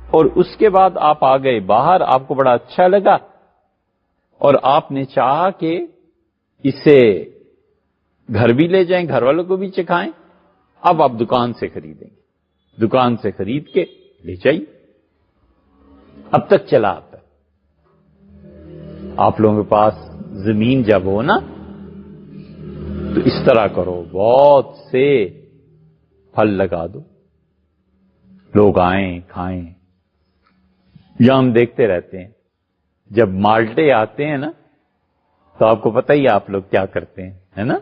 S1: اور اس کے بعد آپ آ گئے باہر، آپ کو بڑا اچھا لگا، اور آپ نے چاہا کہ اسے گھر بھی لے جائیں، گھر والوں کو بھی چکھائیں۔ اب آپ دکان سے خریدیں گے، دکان سے خرید کے لے جائیے۔ اب تک چلا آتا ہے۔ آپ لوگوں کے پاس زمین جب ہو نا تو اس طرح کرو، بہت سے پھل لگا دو، لوگ آئیں کھائیں۔ یا ہم دیکھتے رہتے ہیں جب مالٹے آتے ہیں نا تو آپ کو پتہ ہی آپ لوگ کیا کرتے ہیں، ہے نا؟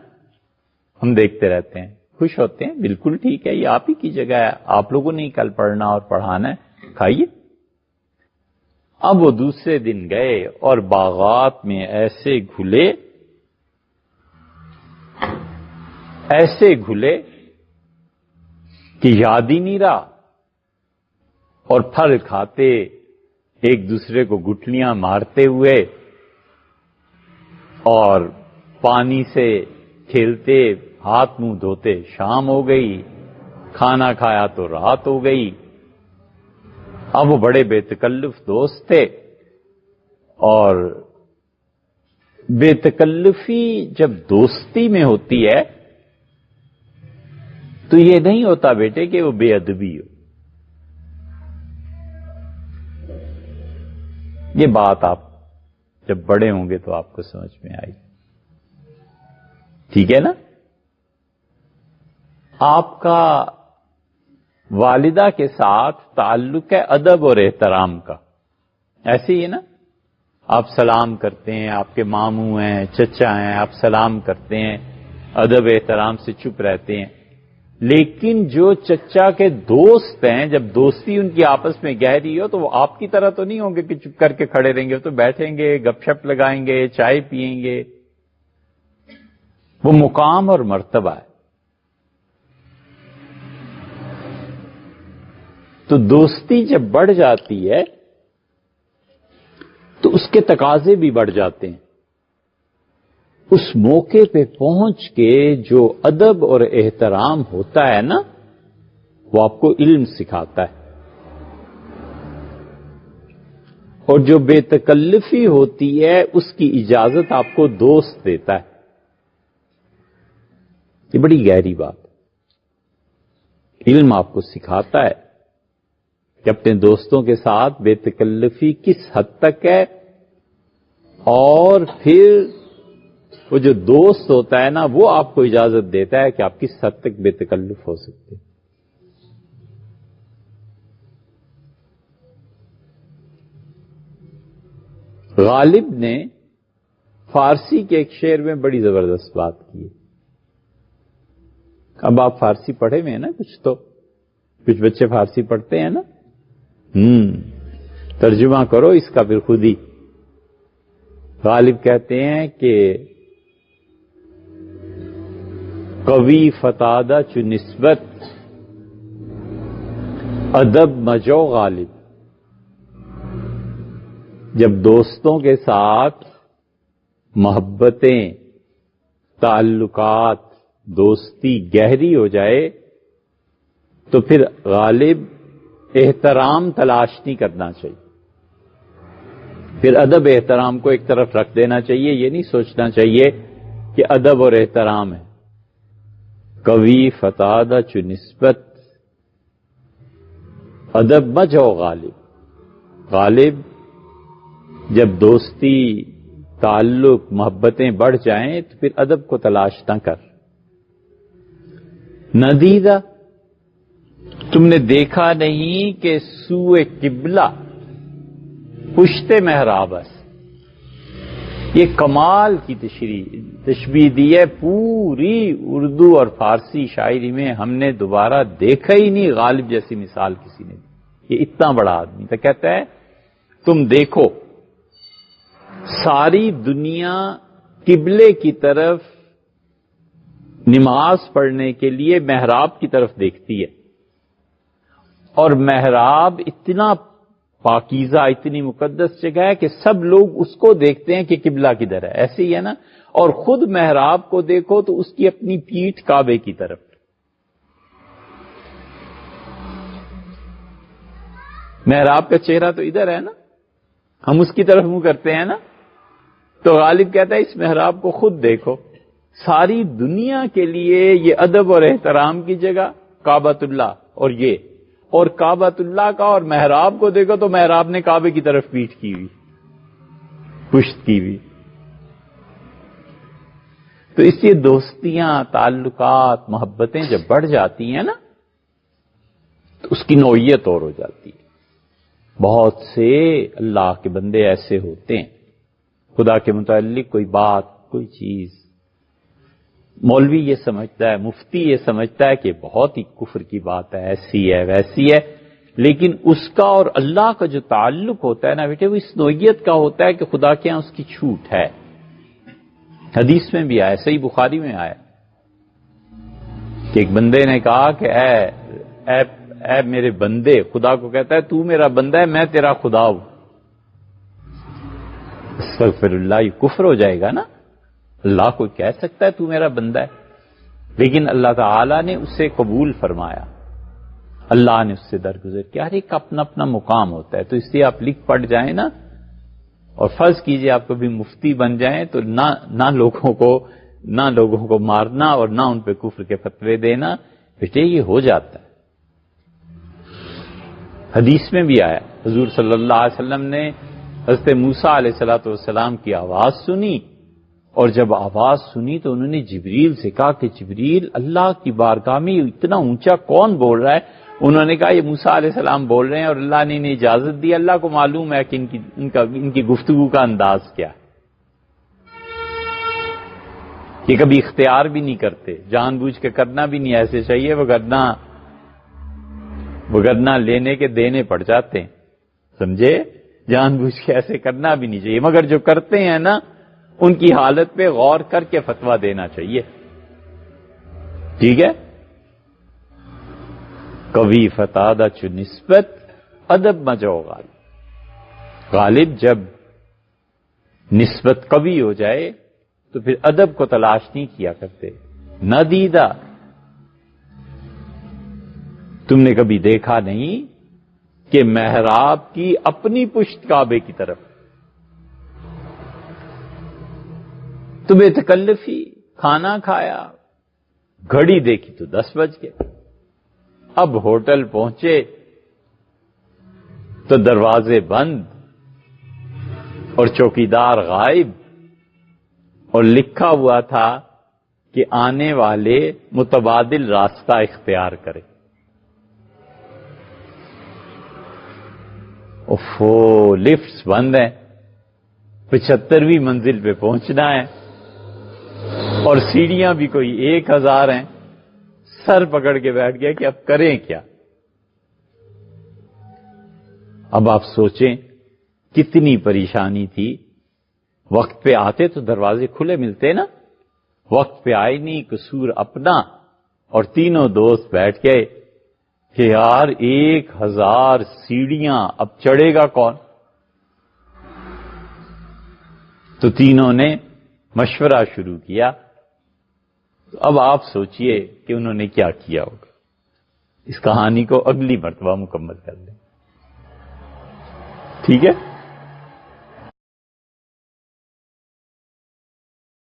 S1: ہم دیکھتے رہتے ہیں، خوش ہوتے ہیں، بالکل ٹھیک ہے، یہ آپ ہی کی جگہ ہے، آپ لوگوں نے کل پڑھنا اور پڑھانا ہے، کھائیے۔ اب وہ دوسرے دن گئے اور باغات میں ایسے گھلے کہ یاد ہی نہیں رہا، اور پھل کھاتے، ایک دوسرے کو گٹلیاں مارتے ہوئے اور پانی سے کھیلتے، ہاتھ منہ دھوتے، شام ہو گئی، کھانا کھایا تو رات ہو گئی۔ اب وہ بڑے بے تکلف دوست تھے، اور بے تکلفی جب دوستی میں ہوتی ہے تو یہ نہیں ہوتا بیٹے کہ وہ بے ادبی ہو۔ یہ بات آپ جب بڑے ہوں گے تو آپ کو سمجھ میں آئی، ٹھیک ہے نا؟ آپ کا والدہ کے ساتھ تعلق ہے ادب اور احترام کا، ایسے ہی ہے نا؟ آپ سلام کرتے ہیں، آپ کے ماموں ہیں، چچا ہیں، آپ سلام کرتے ہیں، ادب احترام سے چپ رہتے ہیں. لیکن جو چچا کے دوست ہیں، جب دوستی ان کی آپس میں گہری ہو تو وہ آپ کی طرح تو نہیں ہوں گے کہ چپ کر کے کھڑے رہیں گے، وہ تو بیٹھیں گے، گپ شپ لگائیں گے، چائے پیئیں گے. وہ مقام اور مرتبہ ہے. تو دوستی جب بڑھ جاتی ہے تو اس کے تقاضے بھی بڑھ جاتے ہیں. اس موقع پہ پہنچ کے جو ادب اور احترام ہوتا ہے نا، وہ آپ کو علم سکھاتا ہے. اور جو بے تکلفی ہوتی ہے اس کی اجازت آپ کو دوست دیتا ہے. یہ بڑی گہری بات ہے. علم آپ کو سکھاتا ہے کہ اپنے دوستوں کے ساتھ بے تکلفی کس حد تک ہے، اور پھر وہ جو دوست ہوتا ہے نا وہ آپ کو اجازت دیتا ہے کہ آپ کس حد تک بے تکلف ہو سکتے ہیں. غالب نے فارسی کے ایک شعر میں بڑی زبردست بات کی ہے. اب آپ فارسی پڑھے ہوئے ہیں نا، کچھ بچے فارسی پڑھتے ہیں نا. ترجمہ کرو اس کا پھر خود ہی. غالب کہتے ہیں کہ قوی فتادہ چو نسبت ادب مجو غالب. جب دوستوں کے ساتھ محبتیں، تعلقات، دوستی گہری ہو جائے تو پھر غالب احترام تلاش نہیں کرنا چاہیے. پھر ادب احترام کو ایک طرف رکھ دینا چاہیے. یہ نہیں سوچنا چاہیے کہ ادب اور احترام ہے. قوی فتادہ چو نسبت ادب مجو غالب. غالب جب دوستی، تعلق، محبتیں بڑھ جائیں تو پھر ادب کو تلاش نہ کر. ندیدہ، تم نے دیکھا نہیں کہ سوئے قبلہ پشت محراب ہے. یہ کمال کی تشبیہ دی ہے. پوری اردو اور فارسی شاعری میں ہم نے دوبارہ دیکھا ہی نہیں غالب جیسی مثال کسی نے. یہ اتنا بڑا آدمی تھا. کہتا ہے تم دیکھو ساری دنیا قبلے کی طرف نماز پڑھنے کے لیے محراب کی طرف دیکھتی ہے، اور محراب اتنا پاکیزہ، اتنی مقدس جگہ ہے کہ سب لوگ اس کو دیکھتے ہیں کہ قبلہ کدھر ہے. ایسے ہی ہے نا. اور خود محراب کو دیکھو تو اس کی اپنی پیٹھ کعبے کی طرف. محراب کا چہرہ تو ادھر ہے نا، ہم اس کی طرف منہ کرتے ہیں نا. تو غالب کہتا ہے اس محراب کو خود دیکھو. ساری دنیا کے لیے یہ ادب اور احترام کی جگہ کعبۃ اللہ، اور کعبۃ اللہ کا اور محراب کو دیکھو تو محراب نے کعبے کی طرف پیٹھ کی ہوئی، پشت کی ہوئی. تو اس لیے دوستیاں، تعلقات، محبتیں جب بڑھ جاتی ہیں نا تو اس کی نوعیت اور ہو جاتی ہے. بہت سے اللہ کے بندے ایسے ہوتے ہیں، خدا کے متعلق کوئی بات، کوئی چیز، مولوی یہ سمجھتا ہے، مفتی یہ سمجھتا ہے کہ بہت ہی کفر کی بات ہے، ایسی ہے ویسی ہے، لیکن اس کا اور اللہ کا جو تعلق ہوتا ہے نا بیٹے، وہ اس نوعیت کا ہوتا ہے کہ خدا کے ہاں اس کی چھوٹ ہے. حدیث میں بھی آیا، صحیح بخاری میں آیا کہ ایک بندے نے کہا کہ اے میرے بندے، خدا کو کہتا ہے تو میرا بندہ ہے، میں تیرا خدا ہوں. استغفر اللہ، یہ کفر ہو جائے گا نا. اللہ کو کہہ سکتا ہے تو میرا بندہ ہے، لیکن اللہ تعالی نے اسے قبول فرمایا، اللہ نے اس سے درگزر کیا. ہر ایک اپنا اپنا مقام ہوتا ہے. تو اس لیے آپ لکھ پڑھ جائیں نا، اور فرض کیجئے آپ کبھی مفتی بن جائیں تو نہ لوگوں کو مارنا اور نہ ان پہ کفر کے فتوے دینا. بیٹے یہ ہو جاتا ہے. حدیث میں بھی آیا، حضور صلی اللہ علیہ وسلم نے حضرت موسیٰ علیہ السلام کی آواز سنی، اور جب آواز سنی تو انہوں نے جبریل سے کہا کہ جبریل، اللہ کی بارگاہ میں اتنا اونچا کون بول رہا ہے؟ انہوں نے کہا یہ موسیٰ علیہ السلام بول رہے ہیں، اور اللہ نے انہیں اجازت دی، اللہ کو معلوم ہے کہ ان کی گفتگو کا انداز کیا ہے۔ یہ کبھی اختیار بھی نہیں کرتے، جان بوجھ کے کرنا بھی نہیں ایسے چاہیے، وگرنہ لینے کے دینے پڑ جاتے ہیں، سمجھے؟ جان بوجھ کے ایسے کرنا بھی نہیں چاہیے، مگر جو کرتے ہیں نا ان کی حالت پہ غور کر کے فتویٰ دینا چاہیے، ٹھیک ہے؟ کبھی فتادہ چو نسبت ادب مجو غالب، غالب جب نسبت قوی ہو جائے تو پھر ادب کو تلاش نہیں کیا کرتے۔ نہ دیدہ، تم نے کبھی دیکھا نہیں کہ محراب کی اپنی پشت کعبے کی طرف، تو بے تکلفی کھانا کھایا، گھڑی دیکھی تو 10 بج گئے، اب ہوٹل پہنچے تو دروازے بند اور چوکیدار غائب، اور لکھا ہوا تھا کہ آنے والے متبادل راستہ اختیار کرے۔ اوفو، لفٹس بند ہیں، 75ویں منزل پہ پہنچنا ہے، اور سیڑھیاں بھی کوئی 1000 ہیں۔ سر پکڑ کے بیٹھ گیا کہ اب کریں کیا؟ اب آپ سوچیں کتنی پریشانی تھی۔ وقت پہ آتے تو دروازے کھلے ملتے نا، وقت پہ آئے نہیں، قصور اپنا، اور تینوں دوست بیٹھ گئے کہ یار 1000 سیڑھیاں، اب چڑھے گا کون؟ تو تینوں نے مشورہ شروع کیا۔ تو اب آپ سوچئے کہ انہوں نے کیا کیا ہوگا۔ اس کہانی کو اگلی مرتبہ مکمل کر لیں، ٹھیک ہے؟